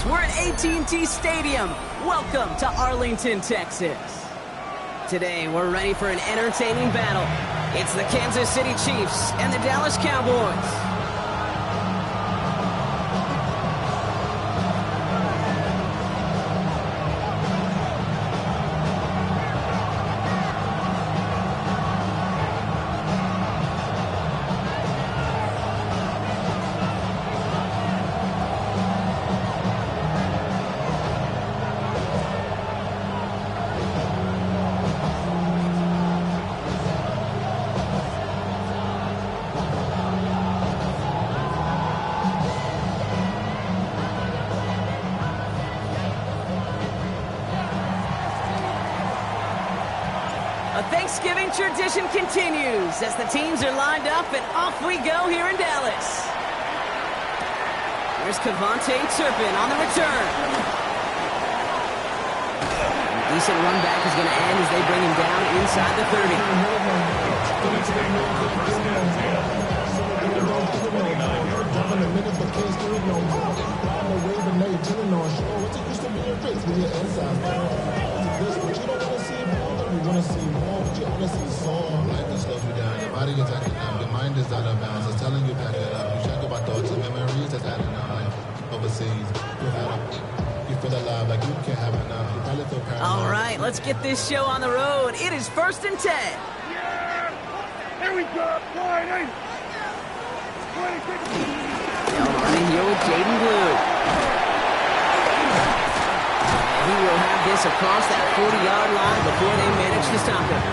We're at AT&T Stadium. Welcome to Arlington, Texas. Today, we're ready for an entertaining battle. It's the Kansas City Chiefs and the Dallas Cowboys. A Thanksgiving tradition continues as the teams are lined up and off we go here in Dallas. Here's Kavontae Turpin on the return. A decent run back is going to end as they bring him down inside the 30. You want to see more, but you want to see Saul. Life that slows you down. Your body is acting up. Your mind is out of bounds. It's telling you back it up. You check about thoughts and memories that's adding up. Overseas, you feel alive like you can't have enough. You probably feel paranoid. All right, let's get this show on the road. It is 1st and 10. Yeah! Here we go! Friday! They'll run in here with Jaden Blue. He will have this across that 40-yard line before they manage to stop him.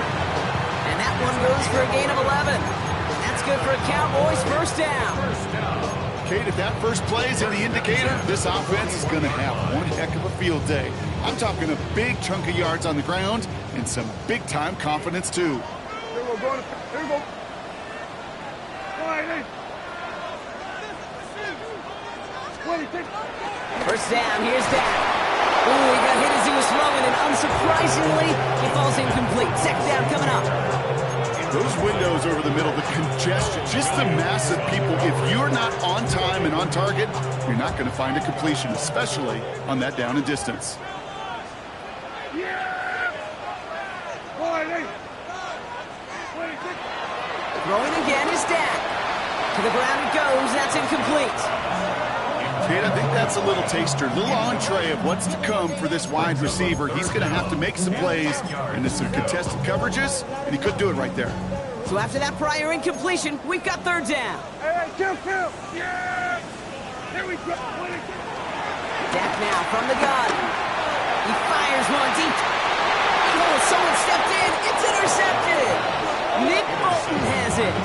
And that one goes for a gain of 11. That's good for a Cowboys first down. Kate, if that first play is in the indicator, this offense is going to have one heck of a field day. I'm talking a big chunk of yards on the ground and some big-time confidence, too. Here we go. Here we go. Friday! First down, here's Dak. Ooh, he got hit as he was throwing, and unsurprisingly, it falls incomplete. Second down coming up. Those windows over the middle, the congestion, just the mass of people. If you're not on time and on target, you're not going to find a completion, especially on that down and distance. Yeah! Friday! Throwing again is Dak. To the ground it goes. That's incomplete. Kate, I think that's a little taster, a little entree of what's to come for this wide receiver. He's going to have to make some plays into some contested coverages, and he could do it right there. So after that prior incompletion, we've got third down. Hey, kill! Yeah! Here we go! Dak now from the gun. He fires one deep. Oh, someone stepped in. It's intercepted. Nick Bolton has it.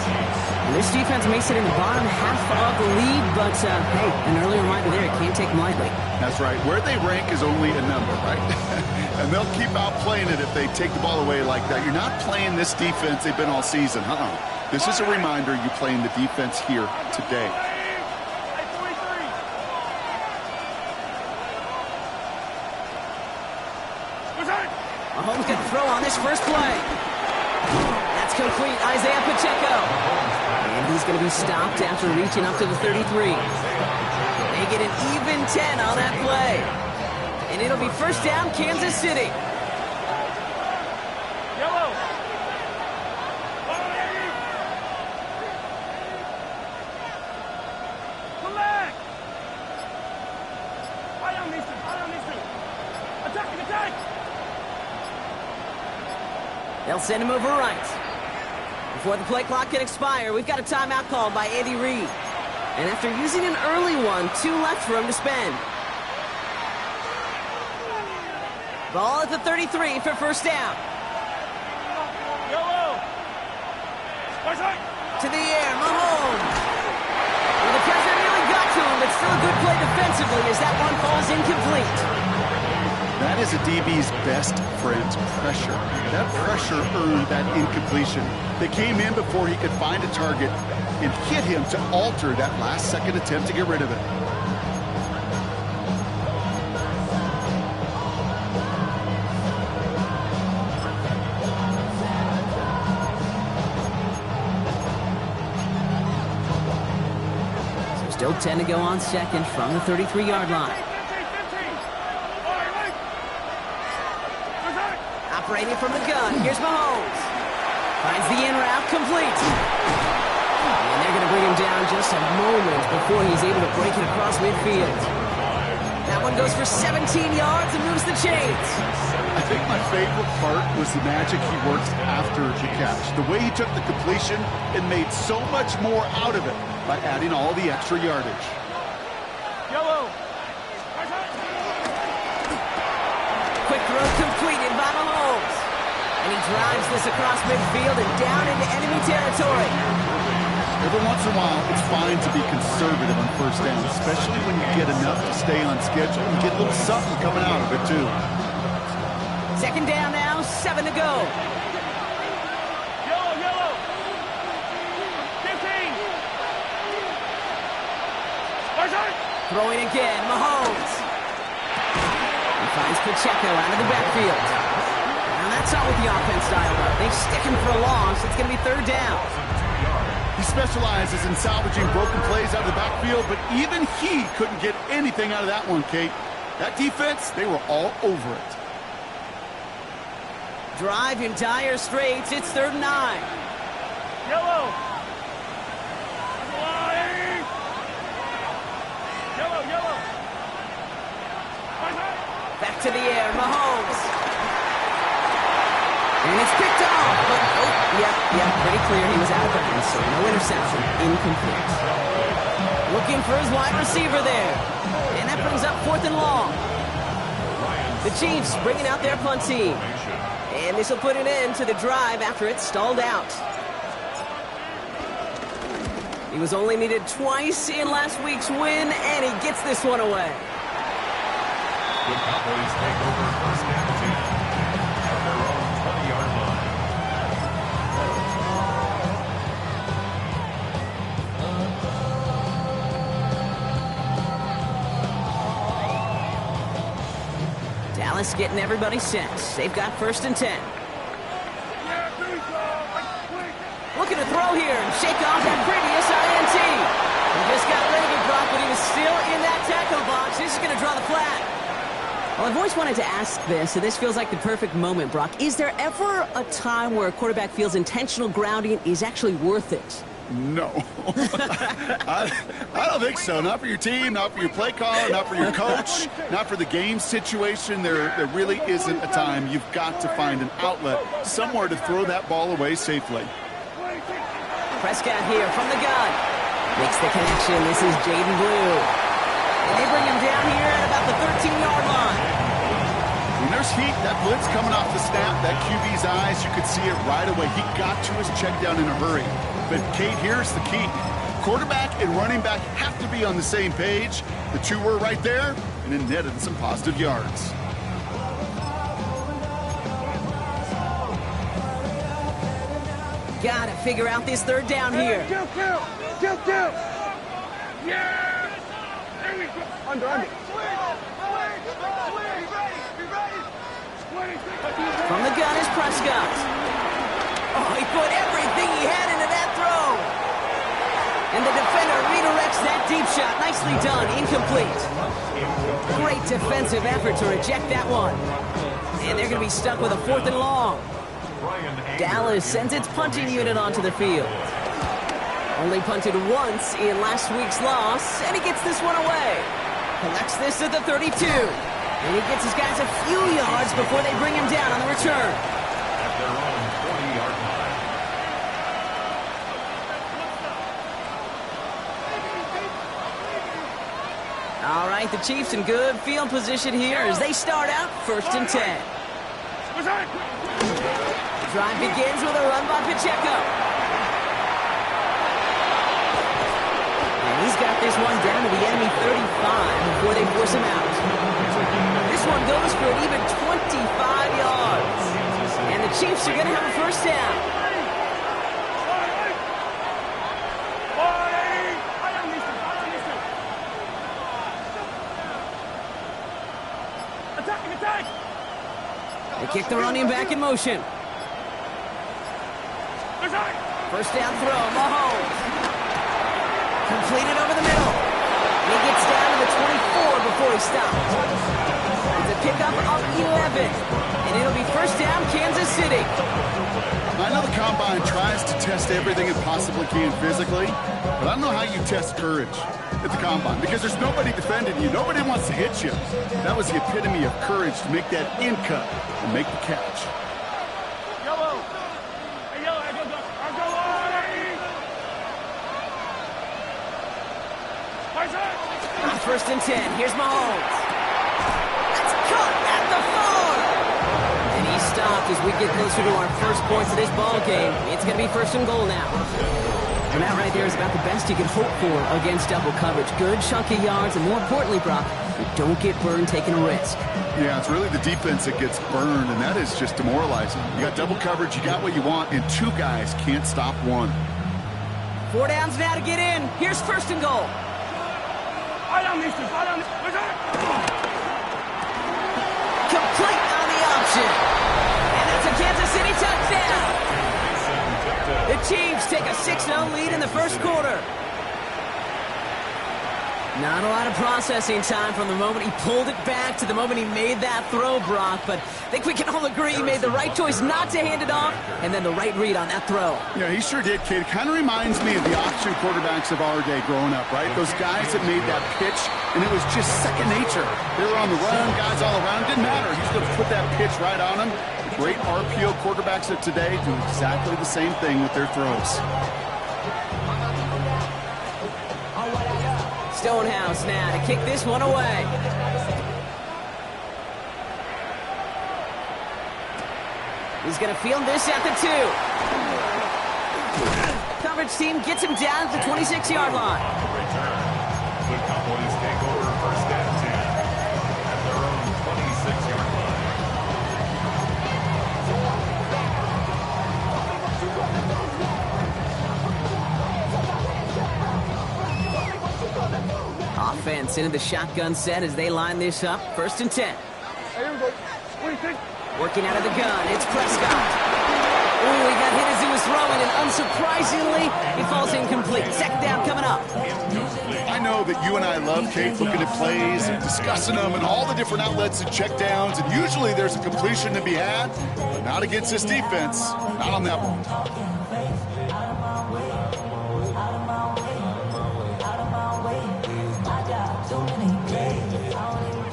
And this defense makes it in the bottom half of the league, but hey, an early reminder there, it can't take them lightly. That's right. Where they rank is only a number, right? And they'll keep outplaying it if they take the ball away like that. You're not playing this defense they've been all season. This is a reminder you're playing the defense here today. Mahomes going to throw on this first play. That's complete. Isaiah Pacheco. And he's going to be stopped after reaching up to the 33. They get an even 10 on that play. And it'll be first down, Kansas City. Yellow! Come back! Attack! They'll send him over right. Before the play clock can expire, we've got a timeout called by Andy Reid. And after using an early one, 2 left for him to spend. Ball at the 33 for first down. Yellow! To the air, Mahomes. Well, the pressure nearly got to him, but still a good play defensively as that one falls incomplete. That is a DB's best friend, pressure. That pressure earned that incompletion. They came in before he could find a target and hit him to alter that last-second attempt to get rid of it. So still 10 to go on second from the 33-yard line. Separated from the gun. Here's Mahomes. Finds the in route complete. And they're going to bring him down just a moment before he's able to break it across midfield. That one goes for 17 yards and moves the chains. I think my favorite part was the magic he worked after the catch. The way he took the completion and made so much more out of it by adding all the extra yardage. Yellow. Quick throw completed by Mahomes. And he drives this across midfield and down into enemy territory. Every once in a while, it's fine to be conservative on first down, especially when you get enough to stay on schedule and get a little something coming out of it, too. Second down now, 7 to go. Yellow. 15. Throwing again, Mahomes. He finds Pacheco out of the backfield. And that's not what the offense dialed up. They stick him for a loss. It's going to be third down. He specializes in salvaging broken plays out of the backfield, but even he couldn't get anything out of that one, Kate. That defense, they were all over it. Drive in dire straits. It's 3rd and 9. Yellow. Back to the air, Mahomes. And it's picked off, but, pretty clear he was out of bounds, so no interception, incomplete. Looking for his wide receiver there. And that brings up 4th and long. The Chiefs bringing out their punt team. And this will put an end to the drive after it stalled out. He was only needed twice in last week's win, and he gets this one away. The Cowboys take over first and 10 at their own 20-yard line. Dallas getting everybody set. They've got 1st and 10. Looking to throw here and shake off that previous INT. He just got rid of it, Brock, but he was still in that tackle box. This is going to draw the flag. Well, I've always wanted to ask this, and this feels like the perfect moment, Brock. Is there ever a time where a quarterback feels intentional grounding is actually worth it? No. I don't think so. Not for your team, not for your play caller, not for your coach, not for the game situation. There really isn't a time. You've got to find an outlet, somewhere to throw that ball away safely. Prescott here from the gun. Makes the connection. This is Jaden Blue. And they bring him down here at about the 13-yard line. When there's heat, that blitz coming off the snap, that QB's eyes, you could see it right away. He got to his check down in a hurry. But, Kate, here's the key. Quarterback and running back have to be on the same page. The two were right there, and it netted some positive yards. Gotta figure out this 3rd down here. Kill. Yeah! There we go. Under. From the gun is Prescott. Oh, he put everything he had into that throw. And the defender redirects that deep shot. Nicely done. Incomplete. Great defensive effort to reject that one. And they're going to be stuck with a 4th and long. Dallas sends its punting unit onto the field. Only punted once in last week's loss, and he gets this one away. Collects this at the 32. And he gets his guys a few yards before they bring him down on the return. At their own 20-yard line. All right, the Chiefs in good field position here as they start out 1st and 10. Drive begins with a run by Pacheco. And he's got this one down to the enemy 35 before they force him out. This one goes for an even 25 yards. And the Chiefs are going to have a 1st down. Attack! They kick the running back in motion. 1st down throw, Mahomes. Completed over the middle. And he gets down to the 24 before he stops. It's a pickup of 11. And it'll be first down, Kansas City. I know the Combine tries to test everything it possibly can physically, but I don't know how you test courage at the Combine because there's nobody defending you. Nobody wants to hit you. That was the epitome of courage to make that in cut and make the catch. Yellow. Hey, yellow, I go on. On first and 10, here's Mahomes. That's caught at the 4. And he's stopped as we get closer to our first points of this ball game. It's going to be first and goal now. And that right there is about the best you can hope for against double coverage. Good chunk of yards, and more importantly, Brock, you don't get burned taking a risk. Yeah, it's really the defense that gets burned, and that is just demoralizing. You got double coverage, you got what you want, and two guys can't stop one. 4 downs now to get in. Here's first and goal. Complete on the option. And that's a Kansas City touchdown. The Chiefs take a 6-0 lead in the first quarter. Not a lot of processing time from the moment he pulled it back to the moment he made that throw, Brock. But I think we can all agree he made the right choice not to hand it off, and then the right read on that throw. Yeah, he sure did, kid. Kind of reminds me of the option quarterbacks of our day growing up, right? Those guys that made that pitch, and it was just second nature. They were on the run, guys all around. Didn't matter. He's going to put that pitch right on him. The great RPO quarterbacks of today do exactly the same thing with their throws. Stonehouse now to kick this one away. He's going to field this at the 2. Coverage team gets him down at the 26-yard line. The Cowboys take over first and 10 at their own 26-yard line. Offense into the shotgun set as they line this up. First and 10. Working out of the gun, it's Prescott. Ooh, he got hit as he was throwing, and unsurprisingly, he falls incomplete. Second down coming up. I know that you and I love, Kate, looking at plays and discussing them and all the different outlets and check downs, and usually there's a completion to be had, but not against this defense. Not on that one.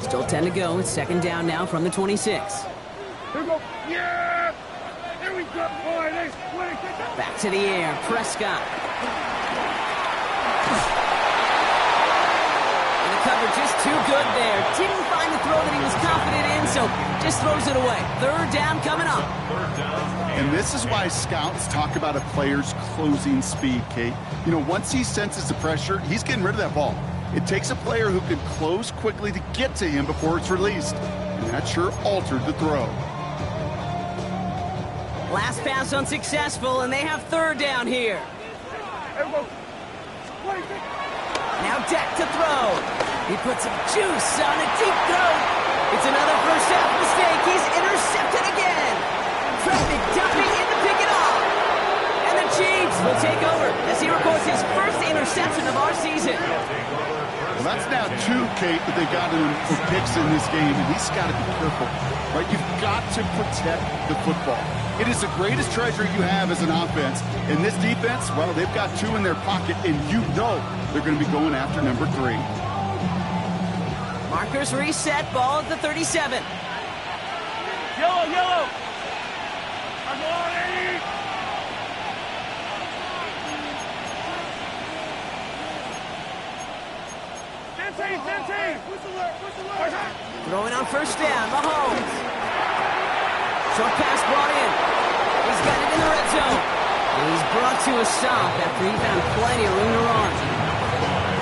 Still 10 to go. It's second down now from the 26. Here we go. Yeah! Here we go. Back to the air. Prescott. And the coverage is too good there. Didn't find the throw that he was confident in, so just throws it away. Third down coming up. And this is why scouts talk about a player's closing speed, Kate. You know, once he senses the pressure, he's getting rid of that ball. It takes a player who can close quickly to get to him before it's released. And that sure altered the throw. Last pass unsuccessful, and they have third down here. Now Dak to throw. He puts some juice on a deep throw. It's another first half mistake. He's intercepted again. Traffic dumping in to pick it off. And the Chiefs will take over as he records his first interception of our season. Well, that's now 2, Kate, that they got him for picks in this game, and he's got to be careful, right? You've got to protect the football. It is the greatest treasure you have as an offense. And this defense, well, they've got 2 in their pocket, and you know they're going to be going after number 3. Markers reset, ball at the 37. Yellow! Throwing on first down, Mahomes. Short pass brought in. He's got it in the red zone. And he's brought to a stop after he found plenty of room to run.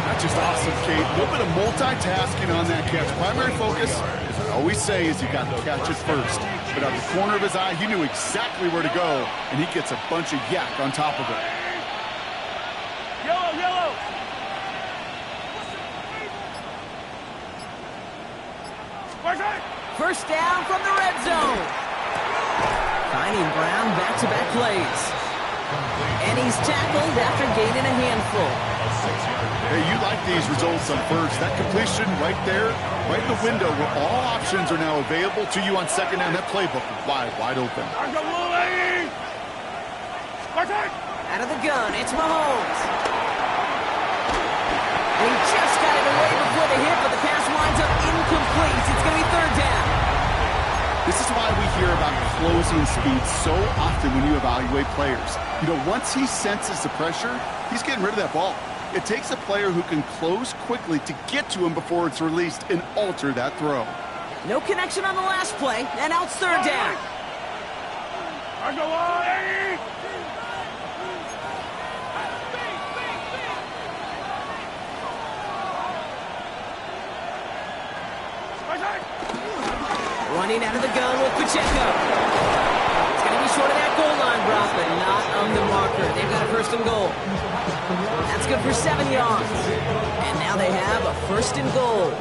That's just awesome, Kate. A little bit of multitasking on that catch. Primary focus, as I always say, is you got to catch it first. But out the corner of his eye, he knew exactly where to go, and he gets a bunch of yak on top of it. Yellow! First down from the red zone. Finding Brown back-to-back plays. And he's tackled after gaining a handful. Hey, you like these results on first. That completion right there, right in the window where all options are now available to you on second down. That playbook wide open. Out of the gun, it's Mahomes. And he just got it away before the hit, but the pass winds up incomplete. It's going to be third down. This is why we hear about closing speed so often when you evaluate players. You know, once he senses the pressure, he's getting rid of that ball. It takes a player who can close quickly to get to him before it's released and alter that throw. No connection on the last play, and out third down. Running out of the gun with Pacheco. It's going to be short of that goal line, Brock, but not of the marker. They've got a first and goal. That's good for 7 yards. And now they have a first and goal.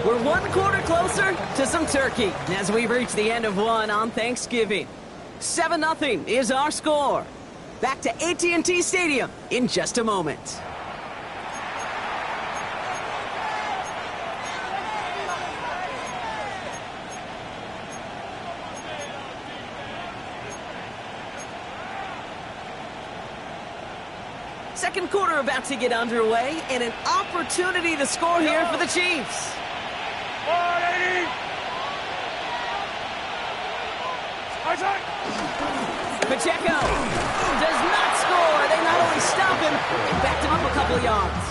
We're 1 quarter closer to some turkey as we reach the end of one on Thanksgiving. 7-0 is our score. Back to AT&T Stadium in just a moment. Second quarter about to get underway, and an opportunity to score here for the Chiefs. Pacheco does not score. They not only stop him, they backed him up a couple of yards.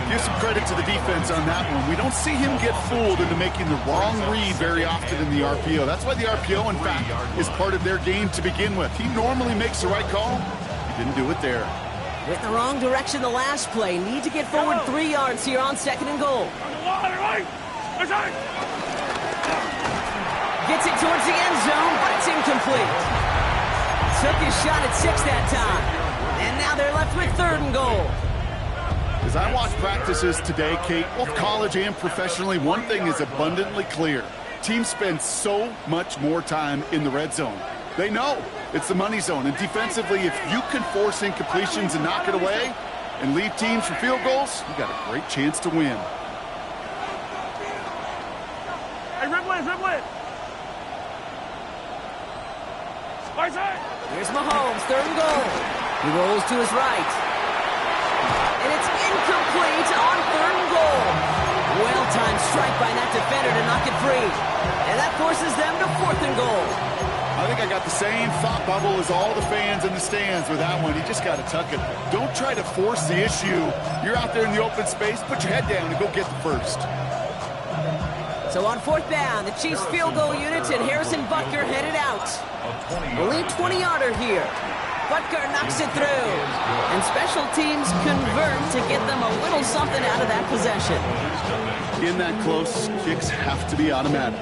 Give some credit to the defense on that one. We don't see him get fooled into making the wrong read very often in the RPO. That's why the RPO, in fact, is part of their game to begin with. He normally makes the right call. He didn't do it there. Went in the wrong direction the last play. Need to get forward 3 yards here on second and goal. Gets it towards the end zone, but it's incomplete. Took his shot at 6 that time. And now they're left with third and goal. As I watch practices today, Kate, both college and professionally, one thing is abundantly clear. Teams spend so much more time in the red zone. They know it's the money zone. And defensively, if you can force incompletions and knock it away and leave teams for field goals, you got a great chance to win. Hey, Riblet! Here's Mahomes, third and goal. He rolls to his right. And it's incomplete on third and goal. Well-timed strike by that defender to knock it free. And that forces them to fourth and goal. I think I got the same thought bubble as all the fans in the stands with that one. You just got to tuck it. Don't try to force the issue. You're out there in the open space. Put your head down and go get the first. So on fourth down, the Chiefs field goal units and Harrison Butker headed out. Only a 20-yarder here. Butker knocks it through. And special teams convert to get them a little something out of that possession. In that close, kicks have to be automatic.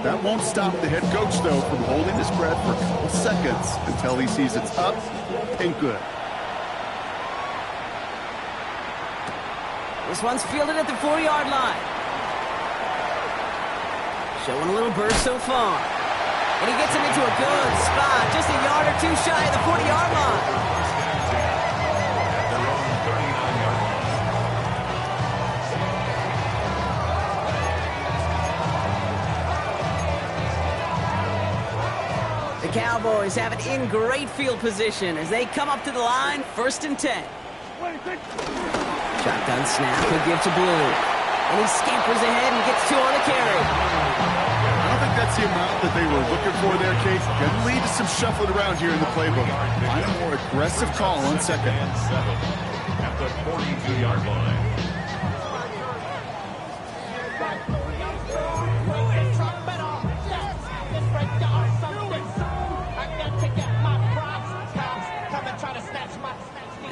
That won't stop the head coach, though, from holding his breath for a couple seconds until he sees it's up and good. This one's fielded at the 4-yard line. Showing a little burst so far. And he gets him into a good spot, just a yard or two shy of the 40-yard line. The Cowboys have it in great field position as they come up to the line, 1st and 10. Shotgun snap, he'll give to Blue. And he scampers ahead and gets 2 on the carry. I don't think that's the amount that they were looking for there, Kate. Going to lead to some shuffling around here in the playbook. Find a more aggressive call on second. At the 42-yard line.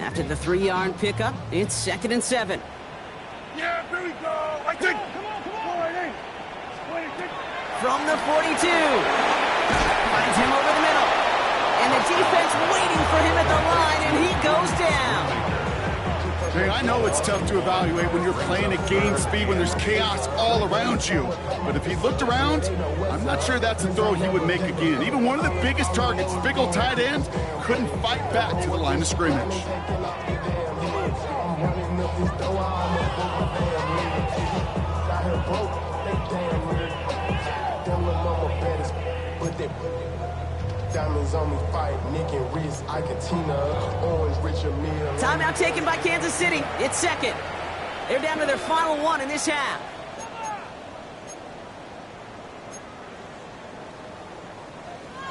After the 3-yard pickup, it's 2nd and 7. Yeah, here we go. I think. Come on. From the 42. Finds him over the middle. And the defense waiting for him at the line, and he goes down. Hey, I know it's tough to evaluate when you're playing at game speed, when there's chaos all around you. But if he looked around, I'm not sure that's a throw he would make again. Even one of the biggest targets, big old tight end, couldn't fight back to the line of scrimmage. Timeout taken by Kansas City. It's second. They're down to their final one in this half.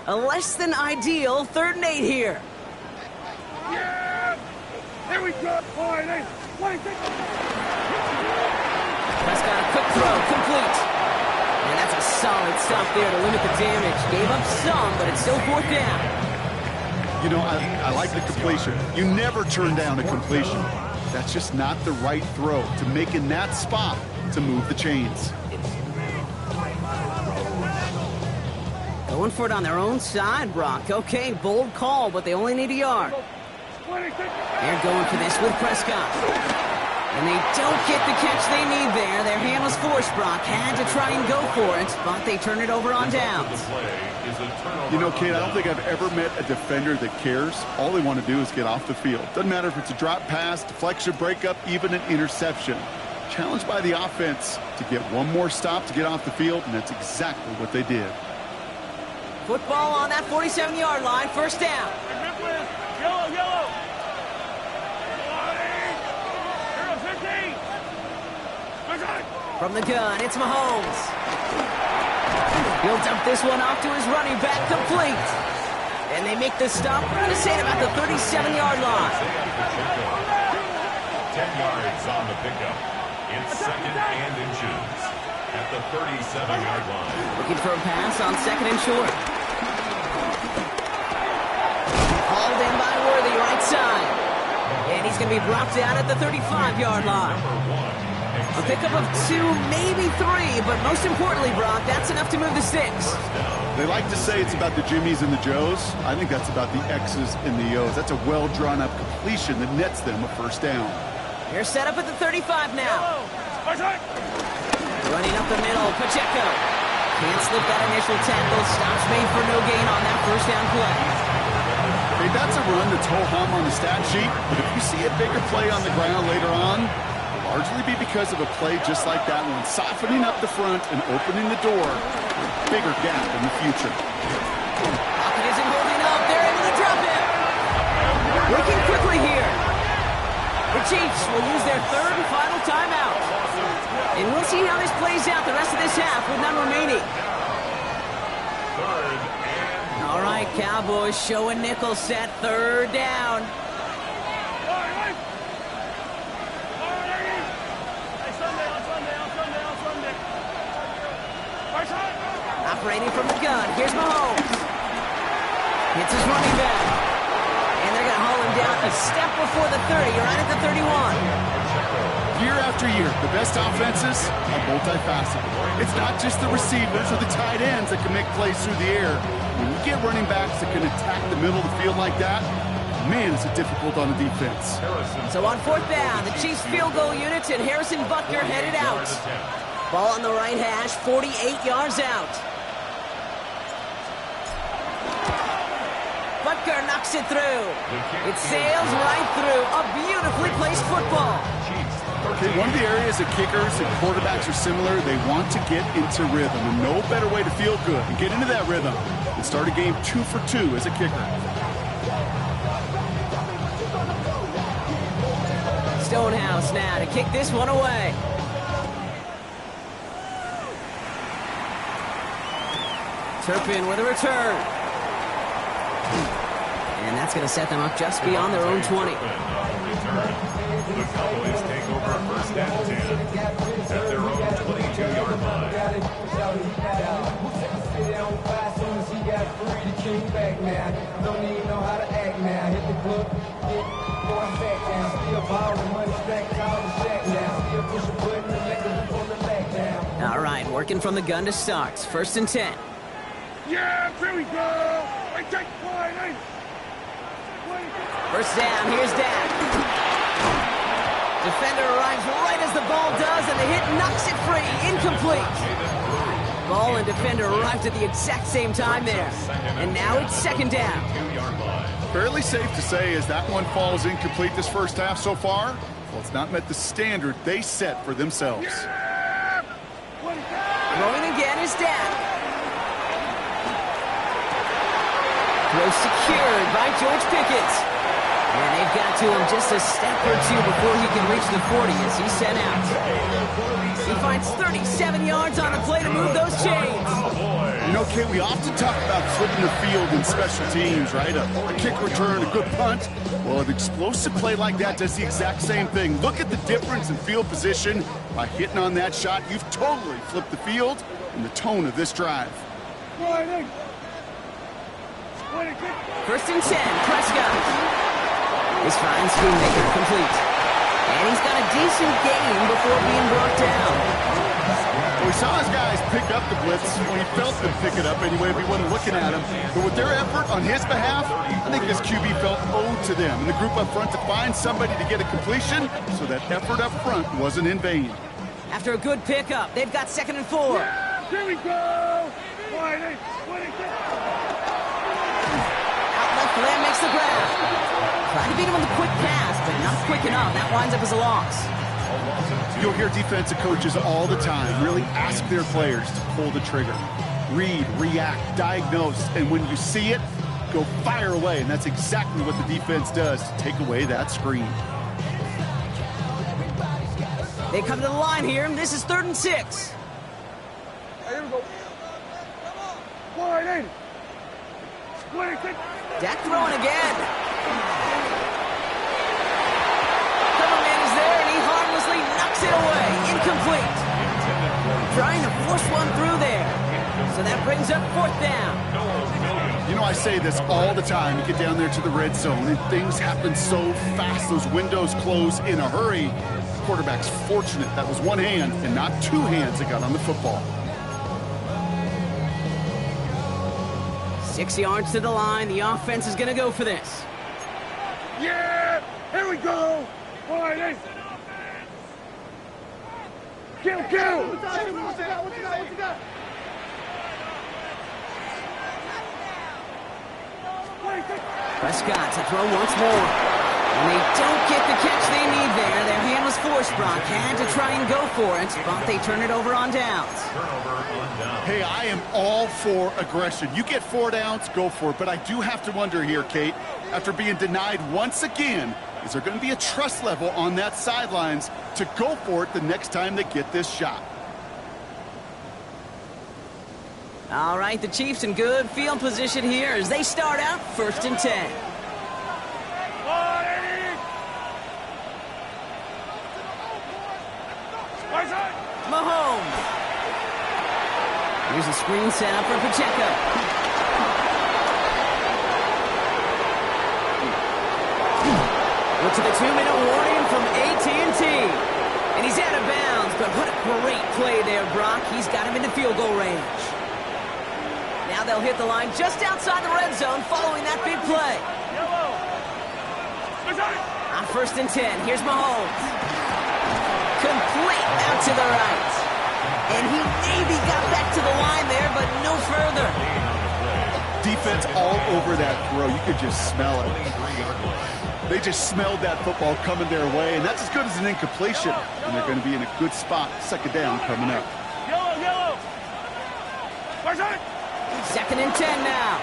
A less than ideal 3rd and 8 here. Yeah! Here we go! Prescott, a quick throw, complete. And that's a solid stop there to limit the damage. Gave up some, but it's still 4th down. You know, I like the completion. You never turn down a completion. That's just not the right throw to make in that spot to move the chains. Going for it on their own side, Brock. Okay, bold call, but they only need a yard. They're going for this with Prescott. And they don't get the catch they need there. Their hand was forced, Brock. Had to try and go for it, but they turn it over on downs. You know, Kate, I don't think I've ever met a defender that cares. All they want to do is get off the field. Doesn't matter if it's a drop pass, deflection, breakup, even an interception. Challenged by the offense to get one more stop to get off the field, and that's exactly what they did. Football on that 47-yard line, 1st down. Yellow! From the gun, it's Mahomes. He'll dump this one off to his running back, complete. And they make the stop, we're going to say it about the 37-yard line. 10 yards on the pickup. It's 2nd and inches at the 37-yard line. Looking for a pass on 2nd and short. Hauled in by Worthy, right side. And he's going to be brought down at the 35-yard line. A pickup of 2, maybe 3, but most importantly, Brock, that's enough to move the sticks. They like to say it's about the Jimmies and the Joes. I think that's about the X's and the O's. That's a well-drawn-up completion that nets them a 1st down. They're set up at the 35 now. Running up the middle, Pacheco. Can't slip that initial tackle. Stops made for no gain on that 1st down play. Hey, that's a run that's ho-hum on the stat sheet, but if you see a bigger play on the ground later on, largely be because of a play just like that one, softening up the front and opening the door for a bigger gap in the future. Pocket isn't holding up. They're able to drop it. Working quickly here. The Chiefs will use their 3rd and final timeout. And we'll see how this plays out the rest of this half with none remaining. All right, Cowboys showing nickel set, 3rd down. Operating from the gun. Here's Mahomes. Hits his running back. And they're going to haul him down a step before the 30. You're right at the 31. Year after year, the best offenses are multifaceted. It's not just the receivers or the tight ends that can make plays through the air. When you get running backs that can attack the middle of the field like that, man, is it difficult on the defense. So on 4th down, the Chiefs field goal units and Harrison Butker headed out. Ball on the right hash, 48 yards out. Butker knocks it through. It sails right through. A beautifully placed football. Okay, one of the areas that kickers and quarterbacks are similar, they want to get into rhythm. And no better way to feel good and get into that rhythm than start a game 2 for 2 as a kicker. Stonehouse now to kick this one away. Turpin with a return. And that's going to set them up just beyond their own 20. The Cowboys take over 1st and 10 at their own 22-yard line. All right, working from the gun to start. 1st and 10. Yeah, here we go! First down, here's Dak. Defender arrives right as the ball does, and the hit knocks it free. Incomplete. Ball and defender arrived at the exact same time there. And now it's second down. Fairly safe to say as that one falls incomplete this first half so far, well, it's not met the standard they set for themselves. Throwing again is down. Throw secured by George Pickett. And they've got to him just a step or two before he can reach the 40 as he's sent out. He finds 37 yards on the play to move those chains. You know, Kate, we often talk about flipping the field in special teams, right? A kick return, a good punt. Well, an explosive play like that does the exact same thing. Look at the difference in field position. By hitting on that shot, you've totally flipped the field and the tone of this drive. First and 10, Prescott. This finds Schoonmaker complete. And he's got a decent gain before being brought down. Well, we saw his guys pick up the blitz. Well, he felt them pick it up anyway if he wasn't looking at him. But with their effort on his behalf, I think this QB felt owed to them. And the group up front to find somebody to get a completion, so that effort up front wasn't in vain. After a good pickup, they've got 2nd and 4. Yeah, here we go. Out left, Lamb makes the grab. Trying to beat him on the quick pass, but not quick enough. That winds up as a loss. You'll hear defensive coaches all the time really ask their players to pull the trigger. Read, react, diagnose, and when you see it, go fire away. And that's exactly what the defense does to take away that screen. They come to the line here, and this is 3rd and 6. Here we go. Dak throwing again. Coverman is there, and he harmlessly knocks it away. Incomplete. Trying to force one through there. So that brings up 4th down. You know, I say this all the time. You get down there to the red zone, and things happen so fast. Those windows close in a hurry. The quarterback's fortunate that was one hand and not two hands that got on the football. 6 yards to the line. The offense is going to go for this. Yeah, here we go. Kill. What you got? Prescott to throw once more. And they don't get the catch they need there. Their hand was forced, Brock. Had to try and go for it, but they turn it over on downs. Hey, I am all for aggression. You get 4 downs, go for it. But I do have to wonder here, Kate, after being denied once again, is there going to be a trust level on that sidelines to go for it the next time they get this shot? All right, the Chiefs in good field position here as they start out 1st and 10. Mahomes. Here's a screen set up for Pacheco. Look to the 2-minute warning from AT&T. And he's out of bounds, but what a great play there, Brock. He's got him into field goal range. Now they'll hit the line just outside the red zone following that big play. On 1st and 10, here's Mahomes. Complete out to the right. And he maybe got back to the line there, but no further. Defense all over that throw. You could just smell it. They just smelled that football coming their way, and that's as good as an incompletion. And they're going to be in a good spot. 2nd down coming up. Yellow. Where's it? 2nd and 10 now.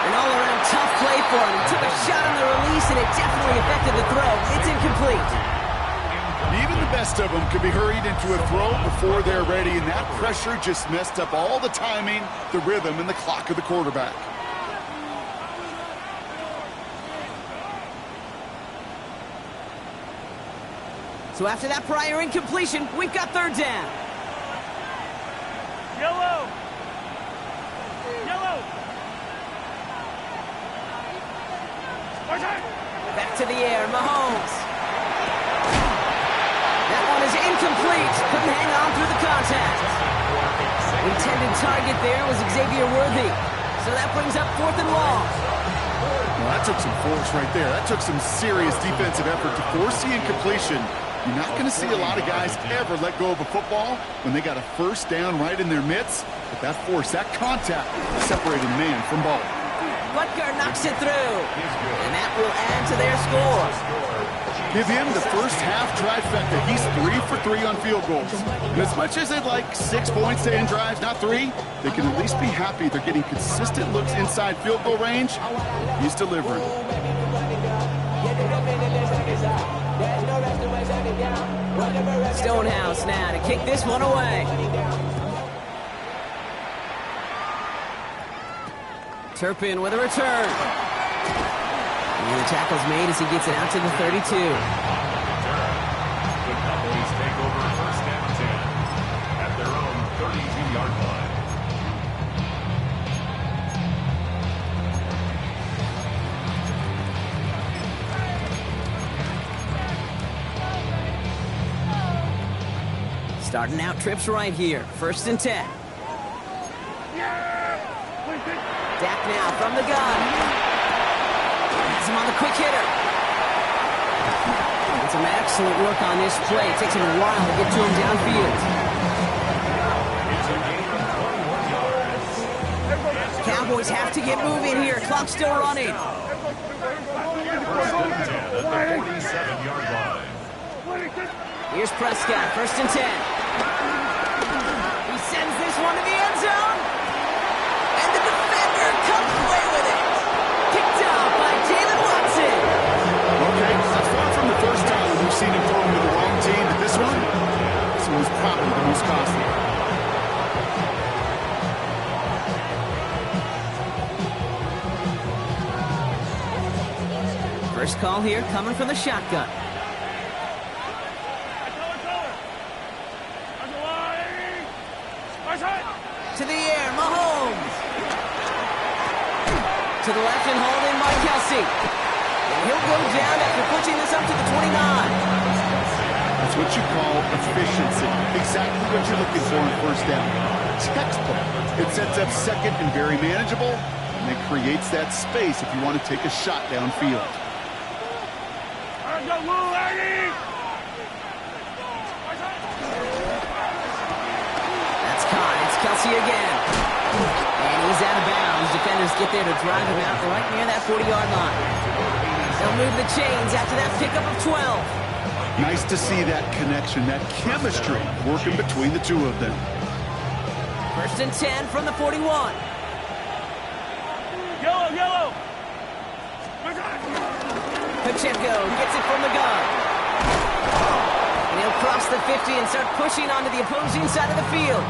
An all-around tough play for him. He took a shot on the release, and it definitely affected the throw. It's incomplete. Even the best of them could be hurried into a throw before they're ready, and that pressure just messed up all the timing, the rhythm, and the clock of the quarterback. So after that prior incompletion, we've got 3rd down. Yellow. Back to the air, Mahomes. That one is incomplete. Couldn't hang on through the contact. Intended target there was Xavier Worthy. So that brings up 4th and long. Well, that took some force right there. That took some serious defensive effort to force the incompletion. You're not going to see a lot of guys ever let go of a football when they got a first down right in their midst. But that force, that contact, separated man from ball. Butker knocks it through, and that will add to their score. Give him the first half trifecta. He's 3 for 3 on field goals. And as much as they'd like 6 points to end drives, not 3, they can at least be happy they're getting consistent looks inside field goal range. He's delivering. Stonehouse now to kick this one away. Turpin with a return. And the tackle's made as he gets it out to the 32. The Cowboys take over first and 10 at their own 32-yard line. Starting out trips right here. First and 10. Dak now from the gun. Has him on the quick hitter. And some excellent work on this play. It takes him a while to get to him downfield. It's a gain of 21 yards. Cowboys have to get moving here. Clock's still running. First and 10 at the 47-yard line. Here's Prescott. First and 10. He sends this one to the end zone. And the defender comes away with it. Picked out by David Watson. Okay, that's far from the first time we've seen him throwing to the wrong team, but this one was probably the most costly. First call here coming from the shotgun. To the air, Mahomes. To the left and holding by Kelsey. And he'll go down after pushing this up to the 29. That's what you call efficiency. Exactly what you're looking for in first down. Textbook. It sets up second and very manageable, and it creates that space if you want to take a shot downfield. That's caught. It's Kelsey again. And he's out of bounds. Defenders get there to drive him out right near that 40-yard line. They'll move the chains after that pickup of 12. Nice to see that connection, that chemistry working between the two of them. First and 10 from the 41. Yellow! Pacheco gets it from the gun. And he'll cross the 50 and start pushing onto the opposing side of the field.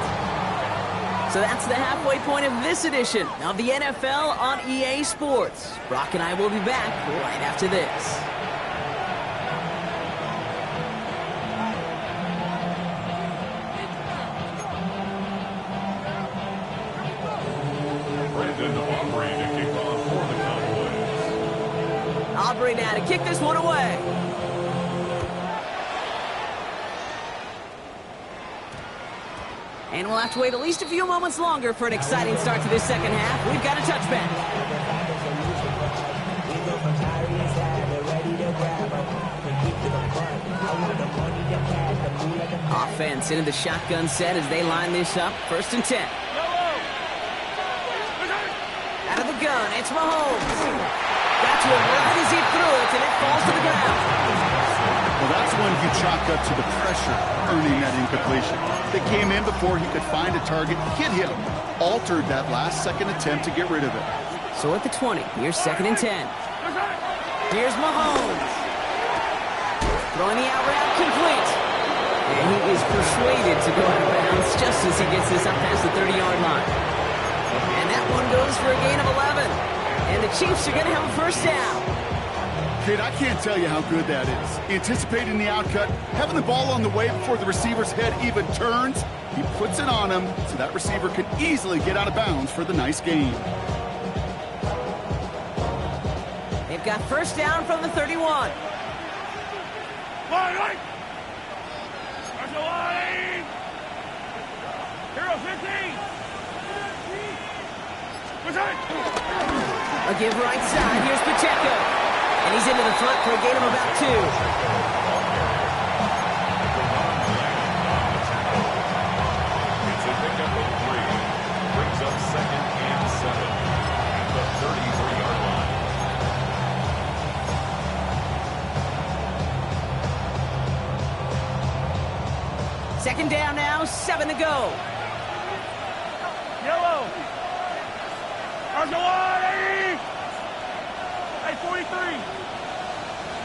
So that's the halfway point of this edition of the NFL on EA Sports. Brock and I will be back right after this. Aubrey now to kick this one away. And we'll have to wait at least a few moments longer for an exciting start to this second half. We've got a touchback. Offense into the shotgun set as they line this up. First and 10. Out of the gun, it's Mahomes. Got to him right as he threw it, and it falls to the ground. Well, that's when you chalk up to the pressure earning that incompletion. They came in before he could find a target, hit him, altered that last-second attempt to get rid of it. So at the 20, here's second and 10. Here's Mahomes. Throwing the out route complete. And he is persuaded to go out of bounds just as he gets this up past the 30-yard line. And that one goes for a gain of 11. And the Chiefs are going to have a first down. Kid, I can't tell you how good that is. Anticipating the outcut, having the ball on the way before the receiver's head even turns, he puts it on him so that receiver can easily get out of bounds for the nice gain. They've got first down from the 31. Right. There's a line. Hero 15. A give right side. Here's Pacheco. And he's into the front for a gain of about 2. It's a pickup of 3. Brings up 2nd and 7 at the 33-yard line. Second down now, 7 to go. Yellow. Argyle, 80. Hey, 43.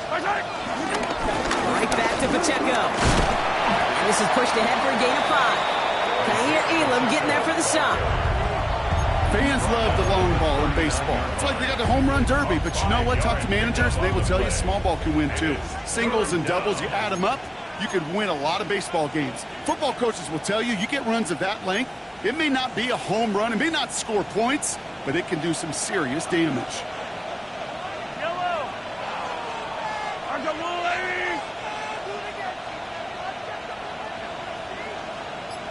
Right back to Pacheco. And this is pushed ahead for a gain of 5. Kaiir Elam getting there for the stop. Fans love the long ball in baseball. It's like they got the home run derby, but you know what? Talk to managers, and they will tell you small ball can win too. Singles and doubles, you add them up, you could win a lot of baseball games. Football coaches will tell you, you get runs of that length, it may not be a home run, it may not score points, but it can do some serious damage. Yellow. Argyle, 80.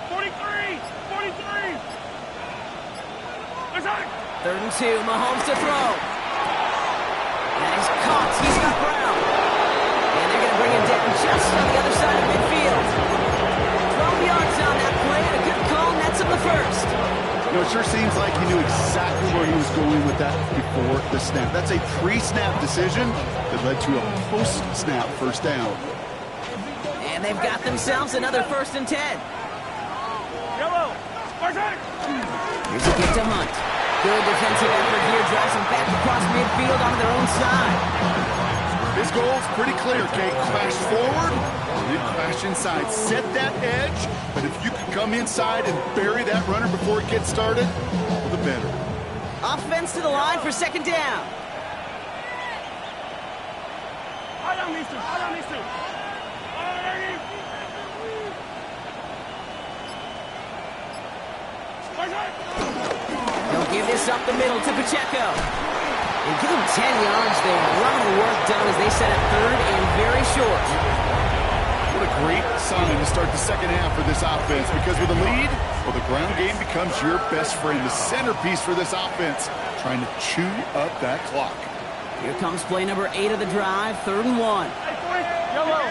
43. 43. 3rd and 2, Mahomes to throw. And he's caught. He's got Brown. And they're going to bring him down just on the other side of midfield. 12 yards on that play, and a good call nets him the first. You know, it sure seems like he knew exactly where he was going with that before the snap. That's a pre-snap decision that led to a post-snap first down. And they've got themselves another 1st and 10. Yellow. Here's a kick to Hunt. Good defensive effort here, drives them back across midfield onto their own side. His goal's pretty clear, Kate. Crash forward, and then crash inside. Set that edge, but if you can come inside and bury that runner before it gets started, all the better. Offense to the line for 2nd down. I don't need to. They'll give this up the middle to Pacheco. And give him 10 yards there. A lot of work done as they set up 3rd and very short. What a great sign to start the second half for this offense, because with a lead, well, the ground game becomes your best friend, the centerpiece for this offense, trying to chew up that clock. Here comes play number 8 of the drive, 3rd and 1. Yellow.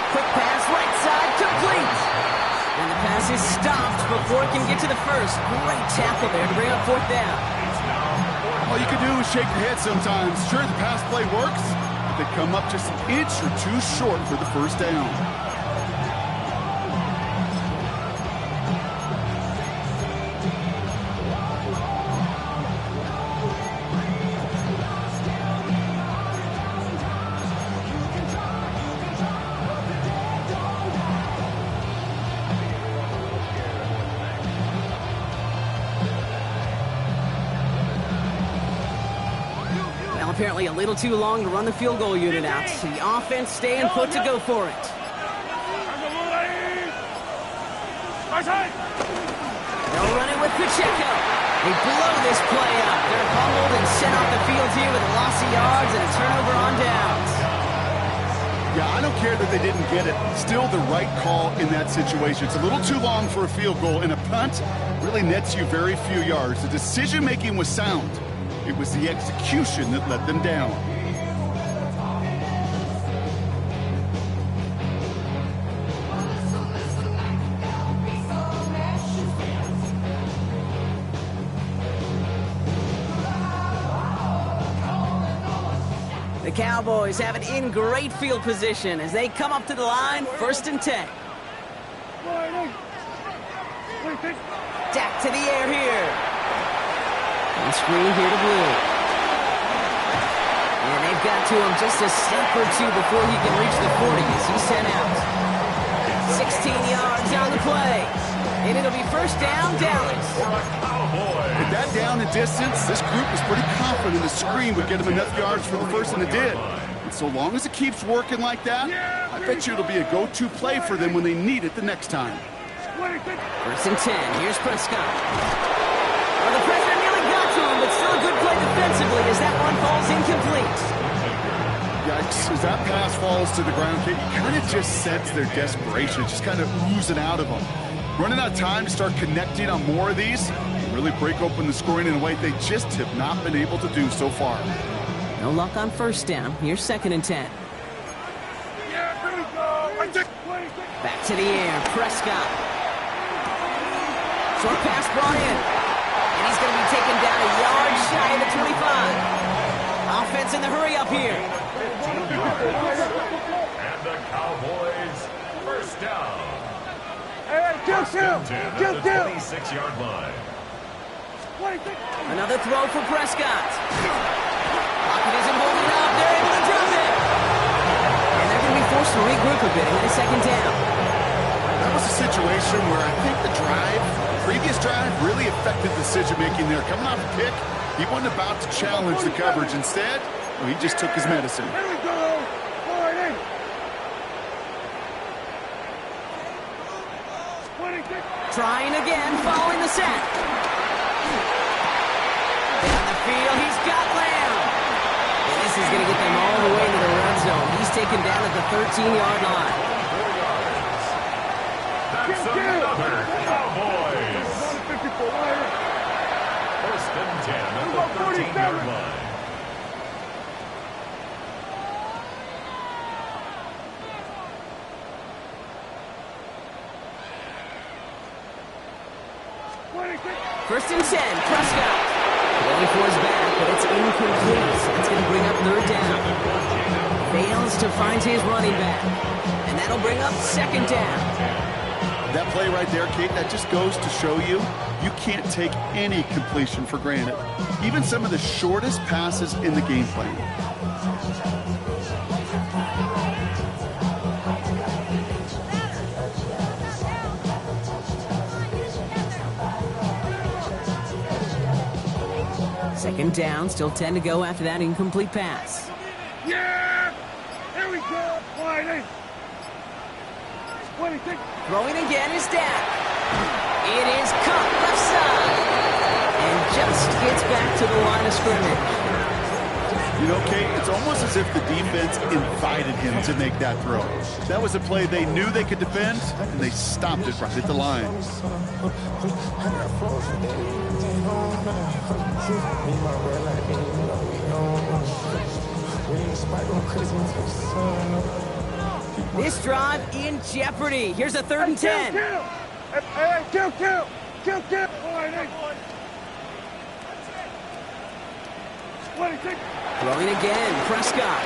Quick pass, right side, complete. And the pass is stopped before it can get to the first. Great tackle there to bring up 4th down. All you can do is shake your head sometimes. Sure, the pass play works, but they come up just an inch or 2 short for the first down. Apparently a little too long to run the field goal unit out. The offense staying put to go for it. They'll run it with Pacheco. They blow this play up. They're fumbled and sent off the field here with a loss of yards and a turnover on downs. Yeah, I don't care that they didn't get it. Still the right call in that situation. It's a little too long for a field goal, and a punt really nets you very few yards. The decision-making was sound. It was the execution that let them down. The Cowboys have it in great field position as they come up to the line, 1st and 10. Dak to the air here. And screen here to Blue. And they've got to him just a step or 2 before he can reach the 40 as he's sent out. 16 yards on the play. And it'll be 1st down, Dallas. With that down and distance, this group was pretty confident the screen would get them enough yards for the first, and it did. And so long as it keeps working like that, I bet you it'll be a go-to play for them when they need it the next time. 1st and 10. Here's Prescott. Well, the president nearly got to him, but still a good play defensively as that one falls incomplete. Yikes. As that pass falls to the ground, you kind of just sense their desperation, just kind of oozing out of them. Running out of time to start connecting on more of these, really break open the scoring in a way they just have not been able to do so far. No luck on first down. Here's 2nd and 10. Yeah, here we go. Back to the air. Prescott. Short pass brought in. And he's going to be taken down a yard shy of the 25. Offense in the hurry up here. And the Cowboys first down. Hey, kill. 26-yard line. Another throw for Prescott. Pocket isn't holding up. They're able to drop it. And they're going to be forced to regroup a bit and get a 2nd down. That was a situation where I think the previous drive really affected decision-making there. Coming off a pick, he wasn't about to challenge the coverage. Instead, he just took his medicine. Here we go. Forward in. 26. Trying again, following the set. Down the field, he's got Lamb. And this is going to get them all the way to the red zone. He's taken down at the 13-yard line. 4 yards. That's another Cowboys. 54 wide. First and 10 at the 13-yard line. First and 10, Prescott. Going for his back, but it's incomplete. It's going to bring up 3rd down. Fails to find his running back. And that'll bring up 2nd down. That play right there, Kate, that just goes to show you, you can't take any completion for granted. Even some of the shortest passes in the game plan. Second down, still 10 to go after that incomplete pass. Yeah! Here we go. Wide in. 26. Throwing again is Dak. It is cut left side. And just gets back to the line of scrimmage. You know, Kate, it's almost as if the defense invited him to make that throw. That was a play they knew they could defend, and they stopped it right at the line. This drive in jeopardy. Here's a 3rd and 10. Hey, kill. Wide in. 26. Throwing again, Prescott.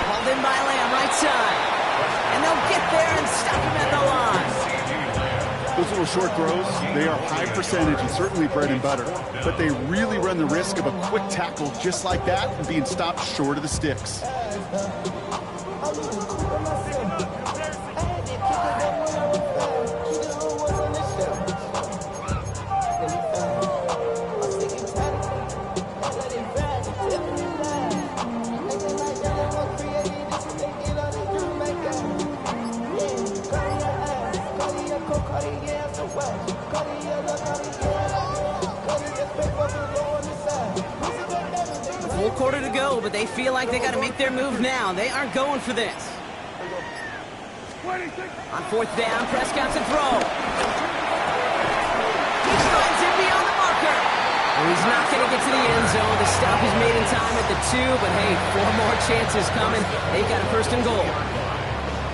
Hauled in by Lamb, right side. And they'll get there and stop him at the line. Those little short throws, they are high percentage and certainly bread and butter. But they really run the risk of a quick tackle just like that and being stopped short of the sticks. Full quarter to go, but they feel like they got to make their move now. They aren't going for this. 26. On 4th down, Prescott's a throw. He finds it beyond the marker. Well, he's not going to get to the end zone. The stop is made in time at the 2, but hey, 4 more chances coming. They've got a 1st and goal.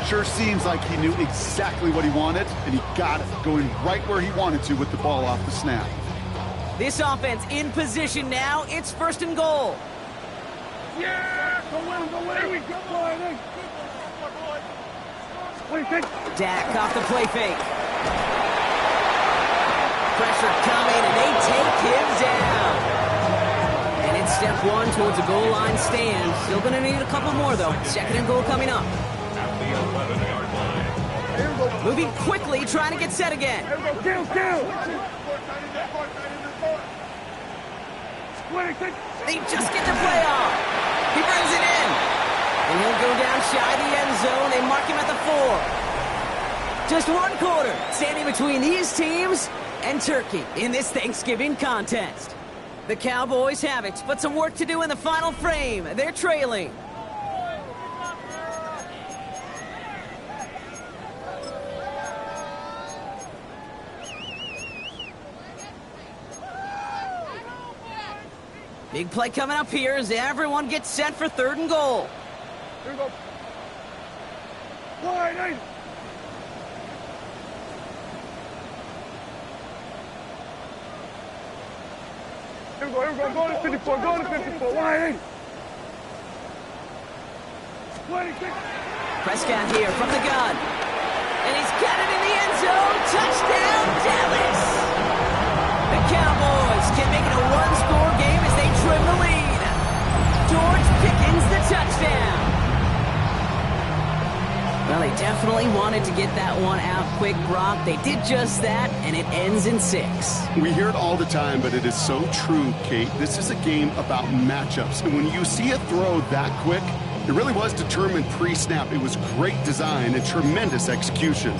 Sure seems like he knew exactly what he wanted, and he got it, going right where he wanted to with the ball off the snap. This offense in position now. It's 1st and goal. Yeah! Go in. Here we go. Wide in. 26. Dak off the play fake. Pressure coming, and they take him down. And it's step 1 towards a goal line stand. Still going to need a couple more, though. 2nd and goal coming up. At the 11-yard line. Moving quickly, trying to get set again. Here we go. Kill. 26. They just get the play off. He brings it in. And he'll go down shy of the end zone. They mark him at the 4. Just 1 quarter standing between these teams and Turkey in this Thanksgiving contest. The Cowboys have it, but some work to do in the final frame. They're trailing. Big play coming up here as everyone gets set for 3rd and goal. Here we go. Wide eight. Here we go. Go to 54. Go to 54. Wide eight. 26. Prescott here from the gun. And he's got it in the end zone. Touchdown, Dallas! The Cowboys can make it a one-score game as they trim the lead. George Pickens the touchdown. Well, they definitely wanted to get that one out quick, Brock. They did just that, and it ends in 6. We hear it all the time, but it is so true, Kate. This is a game about matchups. And when you see a throw that quick, it really was determined pre-snap. It was great design and tremendous execution.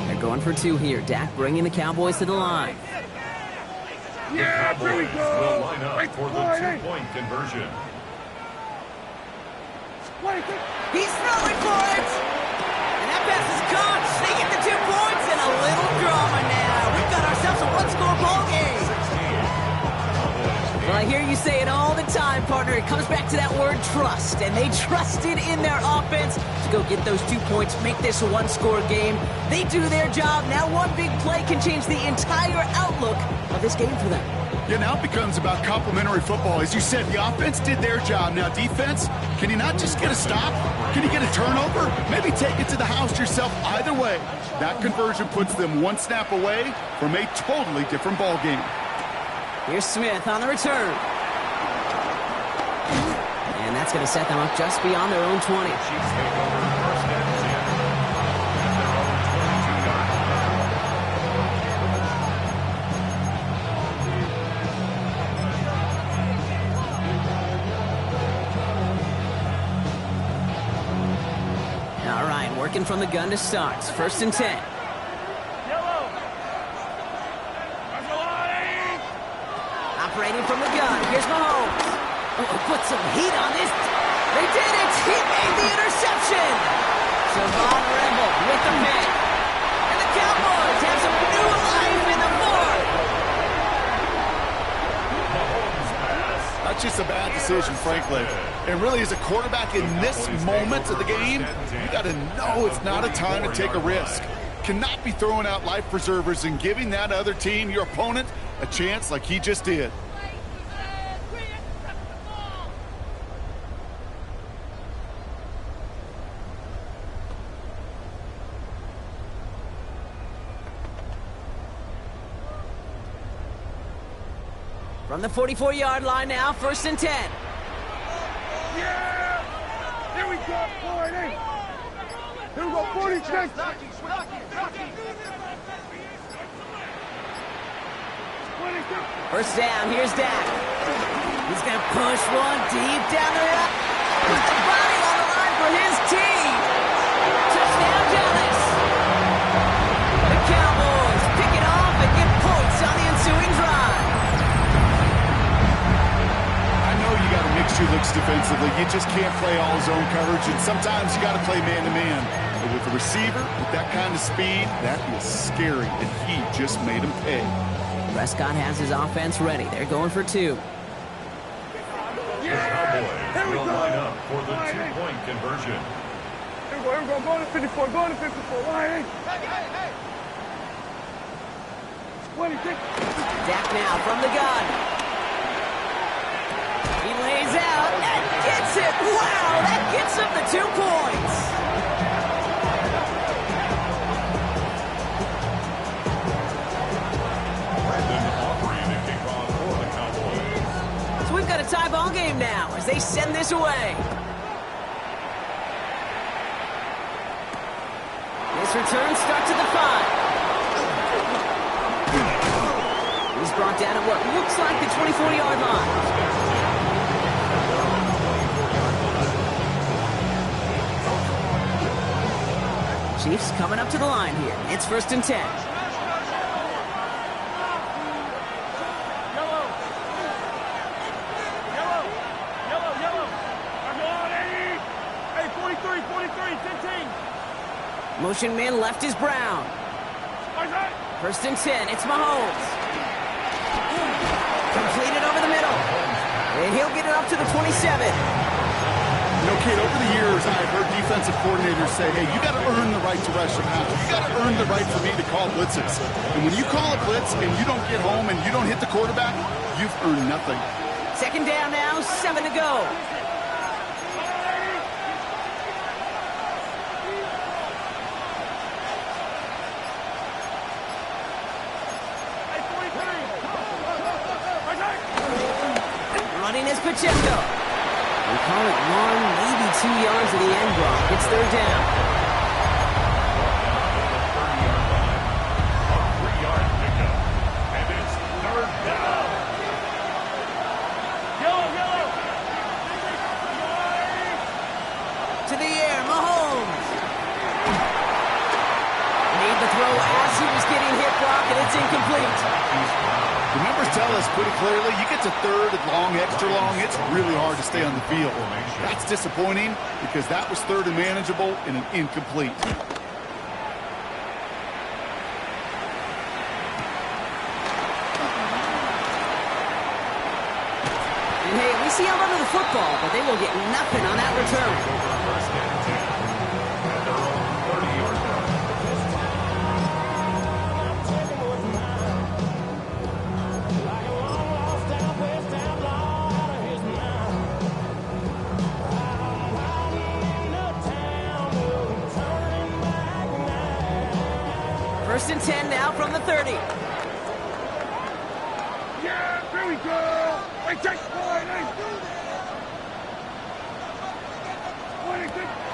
They're going for 2 here. Dak bringing the Cowboys to the line. Yeah, here we Cowboys go. will line up for the 2-point conversion. He's throwing for it! And that pass is caught. They get the 2 points and a little drama now. We've got ourselves a one-score ball game. Well, I hear you say it all the time, partner. It comes back to that word trust. And they trusted in their offense to go get those 2 points, make this a one-score game. They do their job. Now one big play can change the entire outlook of this game for them. Yeah, now it becomes about complementary football. As you said, the offense did their job. Now defense, can you not just get a stop? Can you get a turnover? Maybe take it to the house yourself. Either way, that conversion puts them 1 snap away from a totally different ball game. Here's Smith on the return. And that's going to set them up just beyond their own 20. Chiefs take over 1st and 10 at their own 22-yard line. All right, working from the gun to start. 1st and 10. Operating from the gun. Here's Mahomes. Oh, put some heat on this. They did it. He made the interception. Savon Rebel with the pick. And the Cowboys have some new life in the 4th. That's just a bad decision, frankly. And really, as a quarterback in this moment of the game, you got to know it's not a time to take a risk. Cannot be throwing out life preservers and giving that other team, your opponent, a chance like he just did. From the 44-yard line now, 1st and 10. Yeah! Here we go. 48. Here we go. 46. First down, here's Dak. He's going to push one deep down the road. Put the body on the line for his team. Touchdown, Dallas. The Cowboys pick it off and get points on the ensuing drive. I know you got to mix your looks defensively. You just can't play all zone coverage, and sometimes you got to play man-to-man. But with the receiver, with that kind of speed, that is scary, and he just made him pay. Prescott has his offense ready. They're going for 2. The Cowboys will line up for the 2-point conversion. Here we go. Go to 54. Go to 54. Wide eight. 26. Dak now from the gun. He lays out and gets it. Wow, that gets him the 2 points. So we've got a tie ball game now as they send this away. This return starts at the 5. He's brought down at what looks like the 24-yard line. Chiefs coming up to the line here. It's 1st and 10. Motion man left is Brown. First and 10, it's Mahomes. Completed over the middle. And he'll get it up to the 27. You know, Kate, over the years, I've heard defensive coordinators say, hey, you got to earn the right to rush the passer. You got to earn the right for me to call blitzes. And when you call a blitz and you don't get home and you don't hit the quarterback, you've earned nothing. Second down now, 7 to go. Running is Pacheco. We call it 1, maybe 2 yards to the end block. It's third down. A 3-yard pickup. And it's third down. To the air, Mahomes. Made the throw as he was getting hit block, and it's incomplete. The numbers tell us pretty clearly, you get to third and long, extra long, it's really hard to stay on the field. That's disappointing because that was third and manageable and an incomplete. And hey, at least he held onto the football, but they will get nothing on that return. First and 10. At their own 30-yard line. First and 10 now from the 30. Yeah, here we go. Hey, take point.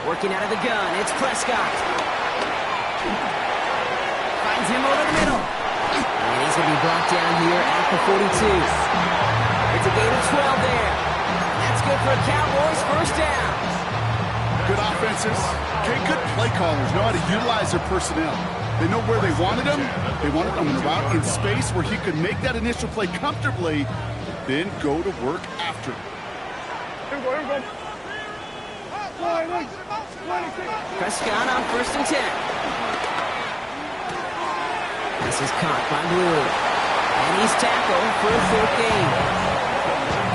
Working out of the gun, it's Prescott. Finds him over the middle. And he's going to be brought down here at the 42. It's a gain of 12 there. That's good for a Cowboys first down. Good offenses. Okay, good play callers know how to utilize their personnel. They know where they wanted him. They wanted him in a route in space where he could make that initial play comfortably, then go to work after. Here we go. Prescott on first and 10. This is caught by Blue. And he's tackled for a fourth gain.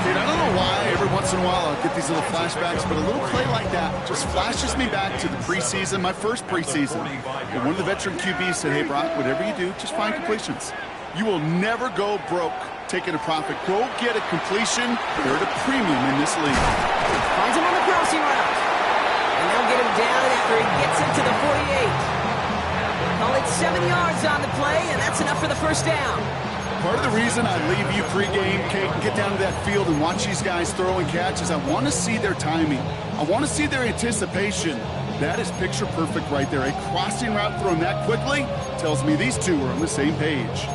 Dude, I don't know why every once in a while I'll get these little flashbacks, but a little play like that just flashes me back to the preseason, my first preseason. And one of the veteran QBs said, hey, Brock, whatever you do, just find completions. You will never go broke taking a profit. Go get a completion. They're at a premium in this league. Finds him on the crossing route. And they'll get him down after he gets into the 48. Call it 7 yards on the play, and that's enough for the first down. Part of the reason I leave you pregame, Kate, and get down to that field and watch these guys throw and catch is I want to see their timing. I want to see their anticipation. That is picture perfect right there. A crossing route thrown that quickly tells me these two are on the same page.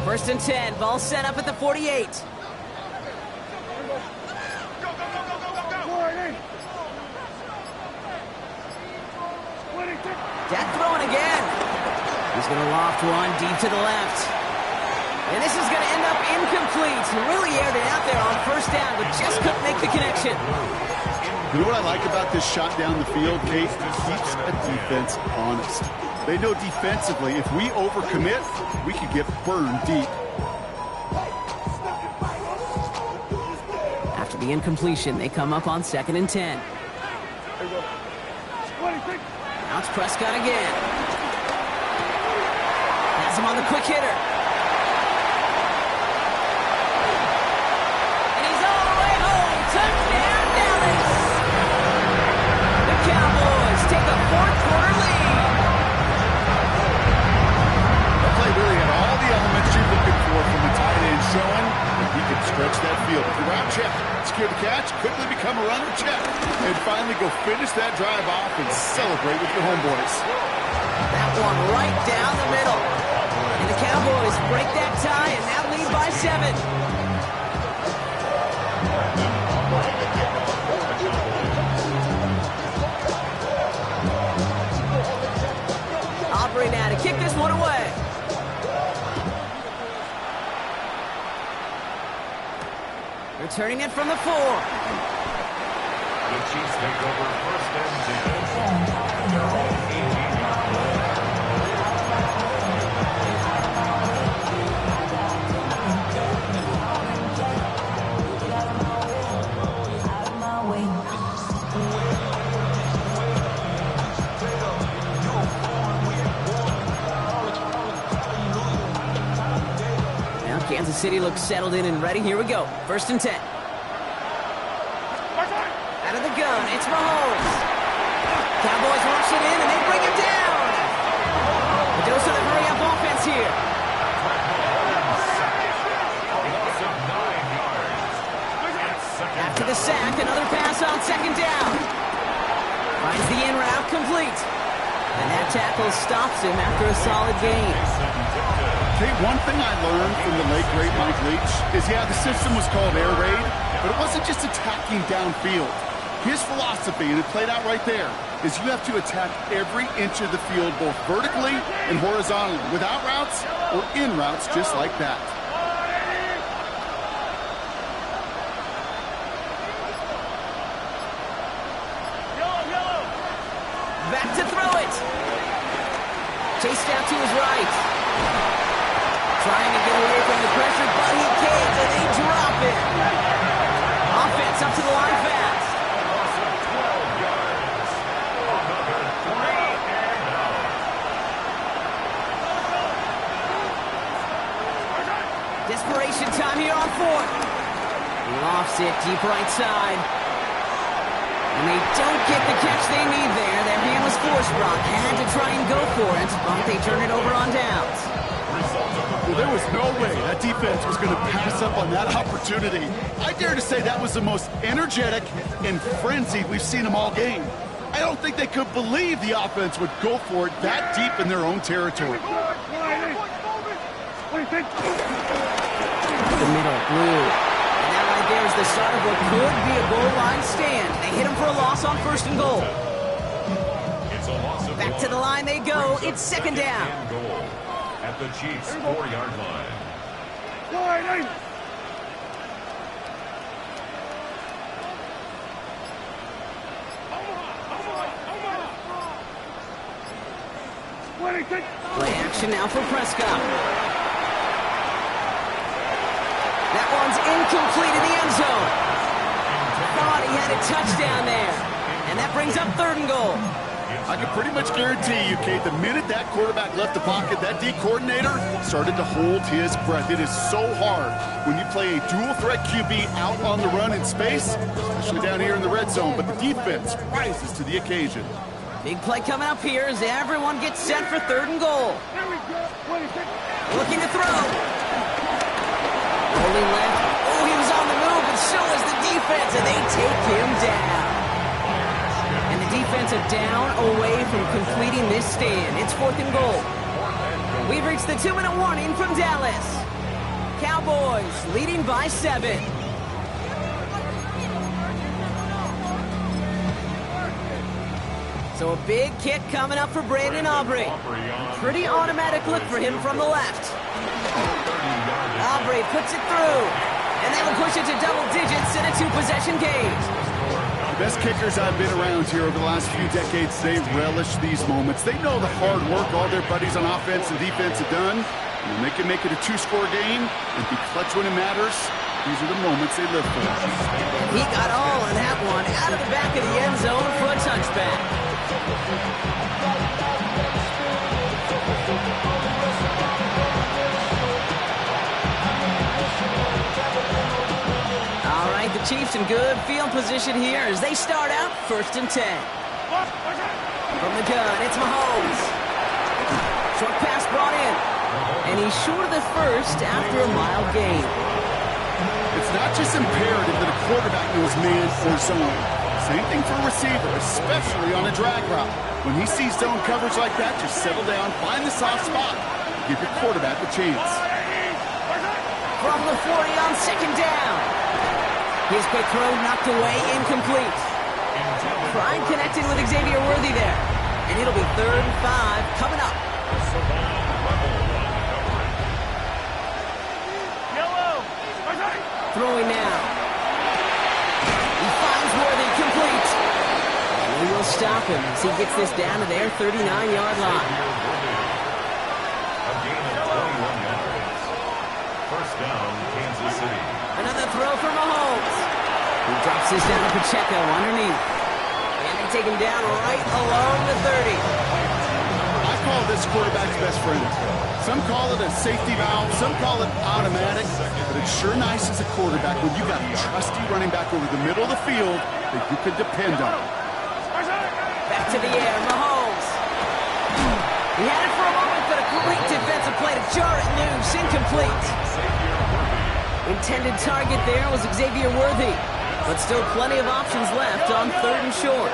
First and 10, ball set up at the 48. Jack throwing again. He's going to loft one deep to the left. And this is going to end up incomplete. Really aired it out there on first down, but just couldn't make the connection. You know what I like about this shot down the field, Kate? It keeps a defense honest. They know defensively, if we overcommit, we could get burned deep. After the incompletion, they come up on second and 10. Now it's Prescott again. Has him on the quick hitter. And he's all the way home. Touchdown, Dallas. The Cowboys take a fourth-quarter lead. That play really had all the elements you're looking for from the tight end, showing that he can stretch that field. If you're out, check. Secure the catch, quickly become a runner, check. And finally go finish that drive off and celebrate with your homeboys. That one right down the middle. And the Cowboys break that tie and now lead by 7. Aubrey now to kick this one away. Returning it from the 4. The Chiefs take over first and 10. Their own 18-yard line. Now Kansas City looks settled in and ready. Here we go. First and 10. Out of the gun, it's Mahomes. Cowboys rush it in, and they bring him down. A dose of the hurry-up offense here. After the sack, another pass on second down. Finds the in route complete. And that tackle stops him after a solid gain. Okay, one thing I learned from the late, great Mike Leach is, yeah, the system was called air raid, but it wasn't just attacking downfield. His philosophy, and it played out right there, is you have to attack every inch of the field, both vertically and horizontally, without routes or in routes, just like that. Back to throw it. Chased out to his right. Trying to get away from the pressure, but he can't, and they drop it. Offense up to the line fast. Desperation time here on 4th. Lofts it deep right side. And they don't get the catch they need there. Their hand was forced. Brock had to try and go for it, but they turn it over on downs. Well, there was no way that defense was going to pass up on that opportunity. I dare to say that was the most energetic and frenzied we've seen them all game. I don't think they could believe the offense would go for it that deep in their own territory. The middle, blue. And that right there is the start of what could be a goal line stand. They hit him for a loss on 1st and goal. Back to the line they go. It's second down. At the Chiefs' 4-yard line. Play action now for Prescott. That one's incomplete in the end zone. Thought he had a touchdown there. And that brings up 3rd and goal. I can pretty much guarantee you, Kate, the minute that quarterback left the pocket, that D coordinator started to hold his breath. It is so hard when you play a dual-threat QB out on the run in space, especially down here in the red zone, but the defense rises to the occasion. Big play coming up here as everyone gets set for 3rd and goal. Looking to throw. Rolling left. Oh, he was on the move, and so is the defense, and they take him down. And the defense a down away from completing this stand. It's 4th and goal. We've reached the 2-minute warning from Dallas. Cowboys leading by 7. So a big kick coming up for Brandon Aubrey. Pretty automatic look for him from the left. Aubrey puts it through. And they will push it to double digits in a 2-possession game. The best kickers I've been around here over the last few decades, they relish these moments. They know the hard work all their buddies on offense and defense have done. And when they can make it a 2-score game and be clutch when it matters, these are the moments they live for. He got all of that one out of the back of the end zone for a touchback. All right, the Chiefs in good field position here as they start out 1st and 10. From the gun, it's Mahomes. Short pass brought in. And he's short of the first after a mild gain. It's not just imperative that a quarterback knows man or zone. Same thing for a receiver, especially on a drag route. When he sees zone coverage like that, just settle down, find the soft spot, give your quarterback a chance. From the 40 on 2nd down. His quick throw knocked away, incomplete. Prime connected with Xavier Worthy there. And it'll be 3rd and 5 coming up. Throwing now. stop him as he gets this down to their 39-yard line. A gain of 21 yards. First down, Kansas City. Another throw for Mahomes. He drops this down to Pacheco underneath. And they take him down right along the 30. I call this quarterback's best friend. Some call it a safety valve, some call it automatic, but it's sure nice as a quarterback when you got a trusty running back over the middle of the field that you can depend on. Back to the air, Mahomes. He had it for a moment, but a great defensive play to jar it loose, incomplete. Intended target there was Xavier Worthy, but still plenty of options left on 3rd and short.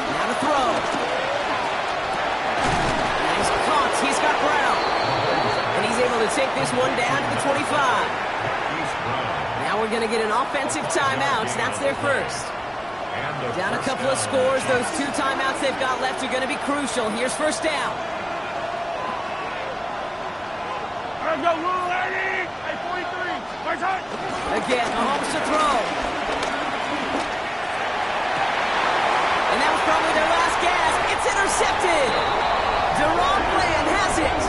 Now to throw. Nice caught. He's got Brown. And he's able to take this one down to the 25. Now we're going to get an offensive timeout. That's their first. Down a couple of scores. Those 2 timeouts they've got left are going to be crucial. Here's first down. Let's go, Will, 80! Hey, 43! My time! Again, Mahomes to throw. And that was probably their last gasp. It's intercepted. Deron Bland has it.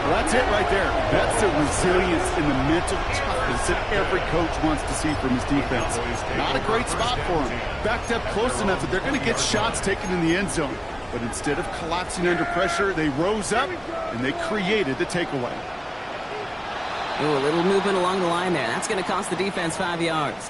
Well, that's it right there. That's the resilience and the mental toughness that every coach wants to see from his defense. Not a great spot for him. Backed up close enough that they're going to get shots taken in the end zone. But instead of collapsing under pressure, they rose up and they created the takeaway. Ooh, a little movement along the line there. That's going to cost the defense 5 yards.